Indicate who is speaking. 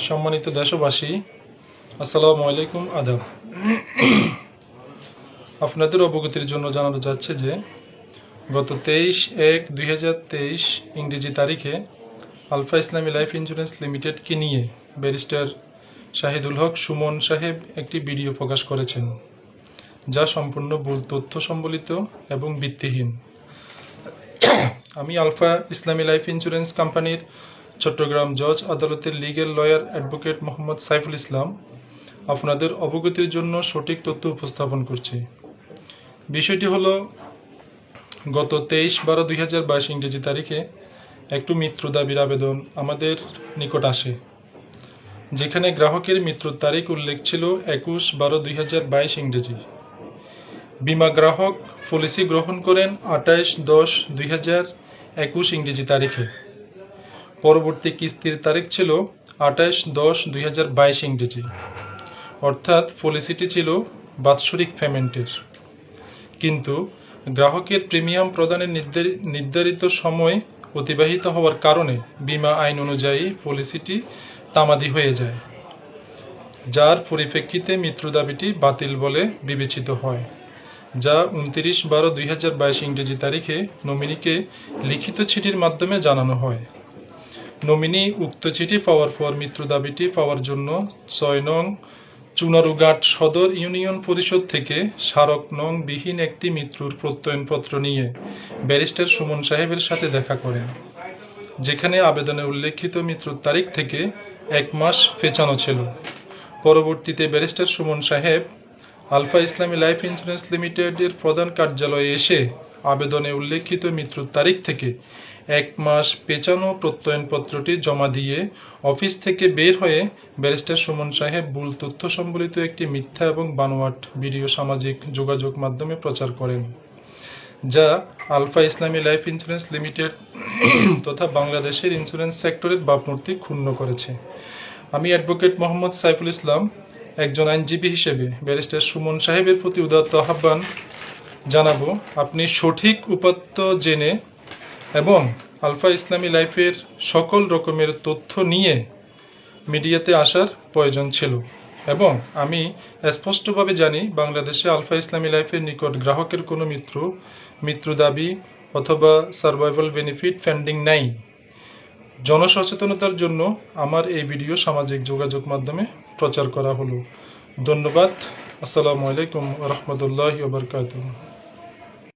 Speaker 1: সম্মানিত দেশবাসী, আসসালামু আলাইকুম, আদাব। আপনাদের অবগতির জন্য জানানো যাচ্ছে যে গত 23/1/2023 ইংরেজি তারিখে আলফা ইসলামী লাইফ ইন্স্যুরেন্স লিমিটেডকে নিয়ে ব্যারিস্টার শাহিদুল হক সুমন সাহেব একটি ভিডিও প্রকাশ করেছেন, যা সম্পূর্ণ ভুল তথ্য সম্বলিত এবং ভিত্তিহীন। আমি আলফা ইসলামী লাইফ ইন্স্যুরেন্স কোম্পানির চট্টগ্রাম জজ আদালতের legal lawyer advocate Mohammad Saiful Islam আপনাদের অবগতির জন্য সঠিক তথ্য উপস্থাপন করছি। বিষয়টি হলো, গত 23/12/2022 ইংরেজি তারিখে একটু মৃত্যু দাবির আবেদন আমাদের নিকট আসে, যেখানে গ্রাহকের মৃত্যুর তারিখ উল্লেখ ছিল 21/12/2022 ইংরেজি। বীমা গ্রাহক পলিসি গ্রহণ করেন 28/10/2021 ইংরেজি তারিখে। পরবর্তী কিস্তির তারিখ ছিল 28/10/2022 ইংরেজি, অর্থাৎ পলিসিটি ছিল বাৎসরিক পেমেন্টের। কিন্তু গ্রাহকের প্রিমিয়াম প্রদানের নির্ধারিত সময় অতিবাহিত হওয়ার কারণে বীমা আইন অনুযায়ী পলিসিটি তামাদি হয়ে যায়, যার পরিপ্রেক্ষিতে মৃত্যু দাবিটি বাতিল বলে বিবেচিত হয়, যা 29/12/2022 ইংরেজি তারিখে নমিনিকে লিখিত চিঠির মাধ্যমে জানানো হয়। নমিনি উক্ত চিঠি পাওয়ার পর মৃত্যু দাবিটি পাওয়ার জন্য 6 নং চুনারুঘাট সদর ইউনিয়ন পরিষদ থেকে স্মারক নং বিহীন একটি মৃত্যুর প্রত্যয়নপত্র নিয়ে ব্যারিস্টার সুমন সাহেবের সাথে দেখা করেন, যেখানে আবেদনে উল্লেখিত মৃত্যুর তারিখ থেকে 1 মাস পেছানো ছিল। পরবর্তীতে ব্যারিস্টার সুমন সাহেব আলফা ইসলামী লাইফ ইন্স্যুরেন্স লিমিটেডের প্রধান কার্যালয়ে এসে আবেদনে উল্লেখিত মৃত্যুর তারিখ থেকে 1 মাস পেছানো প্রত্যয়নপত্রটি জমা দিয়ে অফিস থেকে বের হয়ে ব্যারিস্টার সুমন সাহেব ভুল তথ্য সম্বলিত একটি মিথ্যা এবং বানোয়াট ভিডিও সামাজিক যোগাযোগ মাধ্যমে প্রচার করেন, যা আলফা ইসলামী লাইফ ইন্স্যুরেন্স লিমিটেড তথা বাংলাদেশের ইন্স্যুরেন্স সেক্টরের ভাবমূর্তি ক্ষুণ্ণ করেছে। আমি অ্যাডভোকেট মোহাম্মদ সাইফুল ইসলাম একজন আইনজীবী হিসেবে ব্যারিস্টার সুমন সাহেবের প্রতি উদাত্ত আহ্বান জানাবো, আপনি সঠিক উপাত্ত জেনে এবং আলফা ইসলামী লাইফের সকল রকমের তথ্য নিয়ে মিডিয়াতে আসার প্রয়োজন ছিল। এবং আমি স্পষ্টভাবে জানি, বাংলাদেশে আলফা ইসলামী লাইফের নিকট গ্রাহকের কোনো মৃত্যু দাবি অথবা সার্ভাইভাল বেনিফিট পেন্ডিং নাই। জনসচেতনতার জন্য আমার এই ভিডিও সামাজিক যোগাযোগ মাধ্যমে প্রচার করা হলো। ধন্যবাদ। আসসালামু আলাইকুম ওয়া রাহমাতুল্লাহি ওয়া বারাকাতুহু।